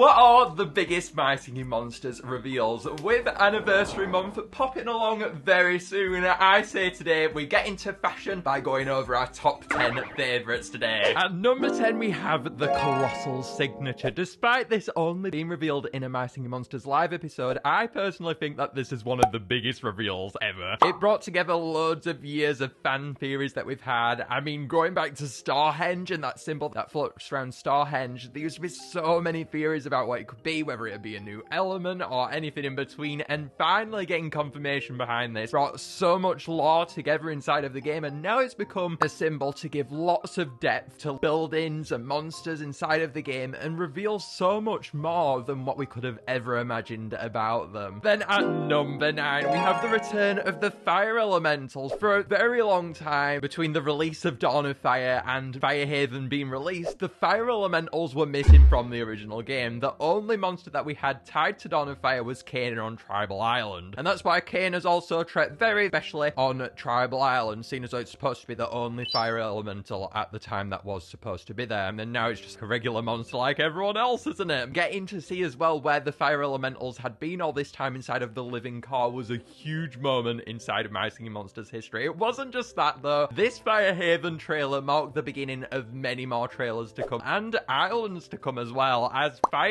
What are the biggest My Singing Monsters reveals? With anniversary month popping along very soon, I say today we get into fashion by going over our top 10 favourites today. At number 10 we have the Colossal Signature. Despite this only being revealed in a My Singing Monsters live episode, I personally think that this is one of the biggest reveals ever. It brought together loads of years of fan theories that we've had. I mean, going back to Starhenge and that symbol that floats around Starhenge, there used to be so many theories about what it could be, whether it be a new element or anything in between, and finally getting confirmation behind this brought so much lore together inside of the game, and now it's become a symbol to give lots of depth to buildings and monsters inside of the game and reveal so much more than what we could have ever imagined about them. Then at number 9 we have the return of the Fire Elementals. For a very long time, between the release of Dawn of Fire and Firehaven being released, the Fire Elementals were missing from the original game. The only monster that we had tied to Dawn of Fire was Kane on Tribal Island. And that's why Kane has also trekked very specially on Tribal Island, seeing as though it's supposed to be the only fire elemental at the time that was supposed to be there. And then now it's just a regular monster like everyone else, isn't it? Getting to see as well where the fire elementals had been all this time inside of the living core was a huge moment inside of My Singing Monsters history. It wasn't just that though. This Firehaven trailer marked the beginning of many more trailers to come and islands to come as well, as Firehaven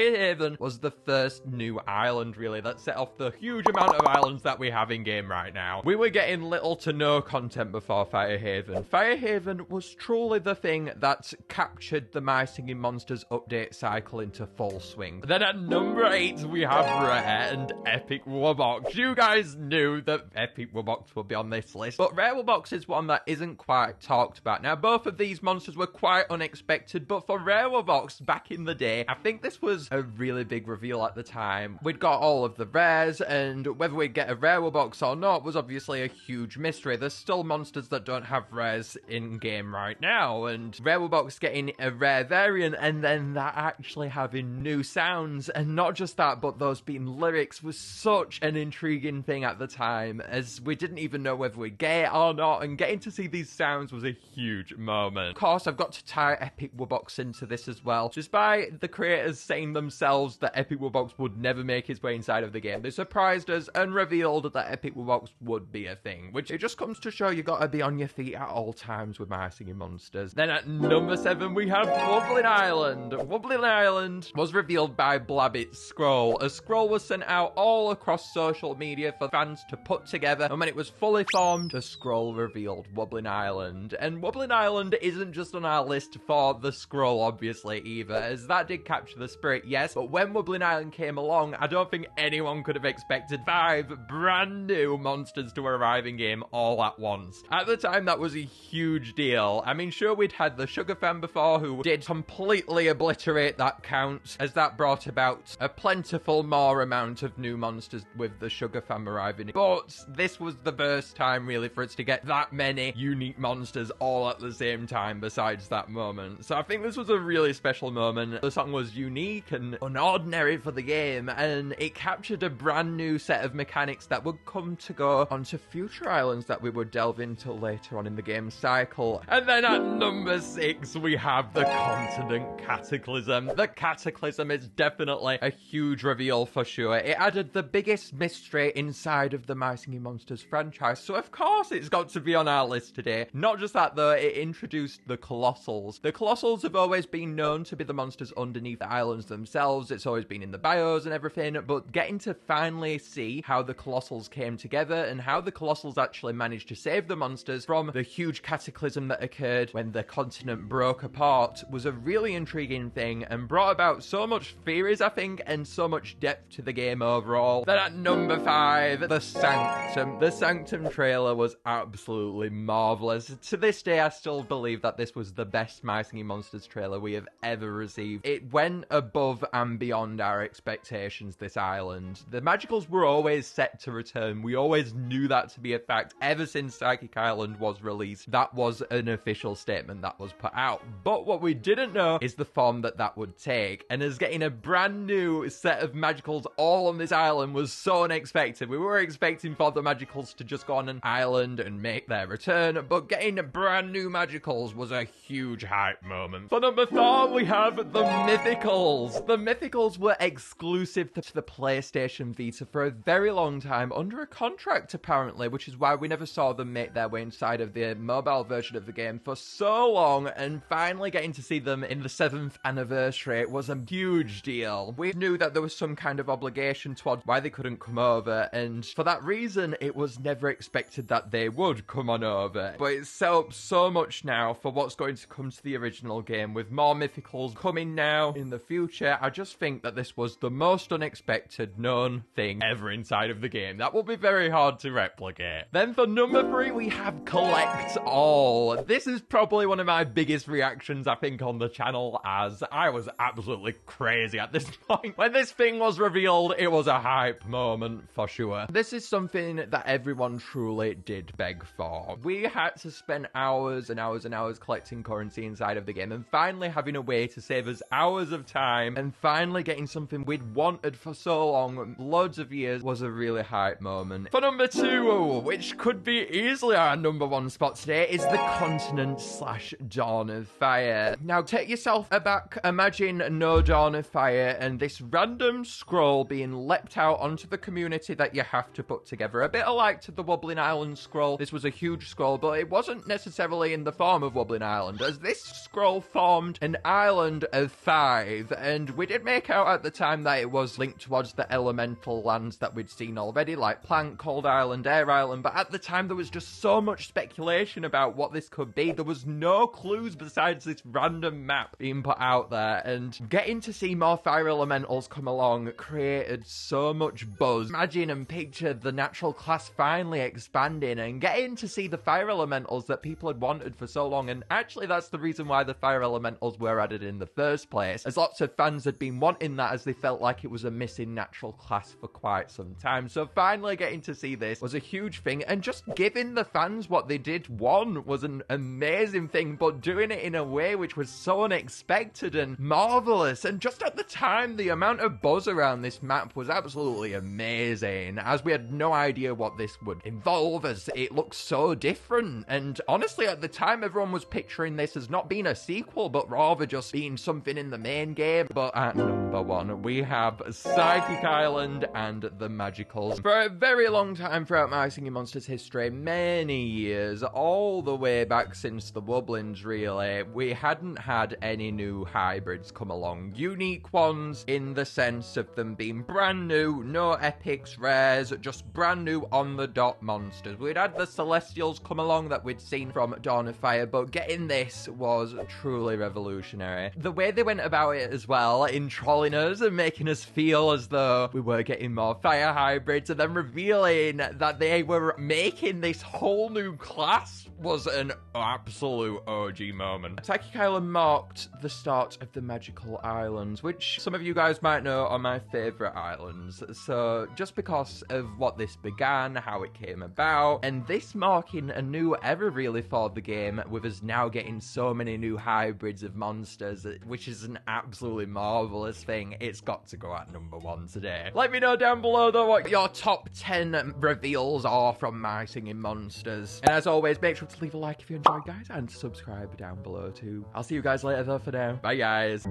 was the first new island really that set off the huge amount of islands that we have in game right now. We were getting little to no content before Firehaven. Firehaven was truly the thing that captured the My Singing Monsters update cycle into full swing. Then at number 8 we have Rare and Epic Warbox. You guys knew that Epic Warbox would be on this list, but Rare Warbox is one that isn't quite talked about. Now both of these monsters were quite unexpected, but for Rare Warbox back in the day, I think this was a really big reveal at the time. We'd got all of the rares, and whether we'd get a Rare Warbox or not was obviously a huge mystery. There's still monsters that don't have rares in game right now, and Rare Warbox getting a rare variant and then that actually having new sounds, and not just that but those being lyrics, was such an intriguing thing at the time, as we didn't even know whether we'd get it or not, and getting to see these sounds was a huge moment. Of course, I've got to tie Epic Warbox into this as well, just by the creators saying themselves that Epic Warbox would never make its way inside of the game. They surprised us and revealed that Epic Warbox would be a thing, which it just comes to show you gotta be on your feet at all times with My Singing Monsters. Then at number 7 we have Wublin Island. Wublin Island was revealed by Blabbit's scroll. A scroll was sent out all across social media for fans to put together, and when it was fully formed, the scroll revealed Wublin Island. And Wublin Island isn't just on our list for the scroll obviously either, as that did capture the spirit, yes, but when Wublin Island came along, I don't think anyone could have expected 5 brand new monsters to arrive in game all at once. At the time, that was a huge deal. I mean, sure, we'd had the Sugar Fan before who did completely obliterate that count, as that brought about a plentiful more amount of new monsters with the Sugar Fan arriving, but this was the first time really for us to get that many unique monsters all at the same time besides that moment. So I think this was a really special moment. The song was unique and unordinary for the game, and it captured a brand new set of mechanics that would come to go onto future islands that we would delve into later on in the game cycle. And then at number 6 we have the Continent Cataclysm. The Cataclysm is definitely a huge reveal for sure. It added the biggest mystery inside of the My Singing Monsters franchise, so of course it's got to be on our list today. Not just that though, it introduced the Colossals. The Colossals have always been known to be the monsters underneath the islands themselves. It's always been in the bios and everything, but getting to finally see how the Colossals came together and how the Colossals actually managed to save the monsters from the huge cataclysm that occurred when the continent broke apart was a really intriguing thing and brought about so much theories, I think, and so much depth to the game overall. Then at number 5, the Sanctum. The Sanctum trailer was absolutely marvelous. To this day, I still believe that this was the best My Singing Monsters trailer we have ever received. It went above and beyond our expectations, this island. The Magicals were always set to return. We always knew that to be a fact. Ever since Psychic Island was released, that was an official statement that was put out. But what we didn't know is the form that that would take. And as getting a brand new set of Magicals all on this island was so unexpected. We were expecting for the Magicals to just go on an island and make their return, but getting brand new Magicals was a huge hype moment. For number 4, we have the Mythicals. The Mythicals were exclusive to the PlayStation Vita for a very long time, under a contract apparently, which is why we never saw them make their way inside of the mobile version of the game for so long, and finally getting to see them in the 7th anniversary was a huge deal. We knew that there was some kind of obligation towards why they couldn't come over, and for that reason, it was never expected that they would come on over. But it's set up so much now for what's going to come to the original game, with more Mythicals coming now in the future. I just think that this was the most unexpected known thing ever inside of the game. That will be very hard to replicate. Then for number 3, we have Collect All. This is probably one of my biggest reactions, I think, on the channel, as I was absolutely crazy at this point. When this thing was revealed, it was a hype moment for sure. This is something that everyone truly did beg for. We had to spend hours and hours and hours collecting currency inside of the game, and finally having a way to save us hours of time, and finally getting something we'd wanted for so long, loads of years, was a really hype moment. For number 2, which could be easily our number 1 spot today, is the Continent / Dawn of Fire. Now take yourself aback, imagine no Dawn of Fire and this random scroll being leapt out onto the community that you have to put together. A bit alike to the Wobbling Island scroll. This was a huge scroll, but it wasn't necessarily in the form of Wobbling Island, as this scroll formed an island of 5, and we did make out at the time that it was linked towards the elemental lands that we'd seen already, like Plank, Cold Island, Air Island, but at the time there was just so much speculation about what this could be. There was no clues besides this random map being put out there, and getting to see more fire elementals come along created so much buzz. Imagine and picture the natural class finally expanding and getting to see the fire elementals that people had wanted for so long, and actually that's the reason why the fire elementals were added in the first place, as lots of fans had been wanting that, as they felt like it was a missing natural class for quite some time. So finally getting to see this was a huge thing, and just giving the fans what they did want was an amazing thing, but doing it in a way which was so unexpected and marvelous. And just at the time, the amount of buzz around this map was absolutely amazing, as we had no idea what this would involve, as it looked so different. And honestly, at the time, everyone was picturing this as not being a sequel, but rather just being something in the main game. But at number 1, we have Psychic Island and the Magicals. For a very long time throughout My Singing Monsters history, many years, all the way back since the Wobblins really, we hadn't had any new hybrids come along. Unique ones in the sense of them being brand new, no epics, rares, just brand new on the dot monsters. We'd had the Celestials come along that we'd seen from Dawn of Fire, but getting this was truly revolutionary. The way they went about it as well, in trolling us and making us feel as though we were getting more fire hybrids, and then revealing that they were making this whole new class, was an absolute OG moment. Psychic Island marked the start of the Magical Islands, which some of you guys might know are my favourite islands. So just because of what this began, how it came about, and this marking a new era really for the game, with us now getting so many new hybrids of monsters, which is an absolutely marvellous thing. It's got to go at number 1 today. Let me know down below though what your top 10 reveals are from My Singing Monsters. And as always, make sure to leave a like if you enjoyed, guys, and subscribe down below too. I'll see you guys later though for now. Bye guys.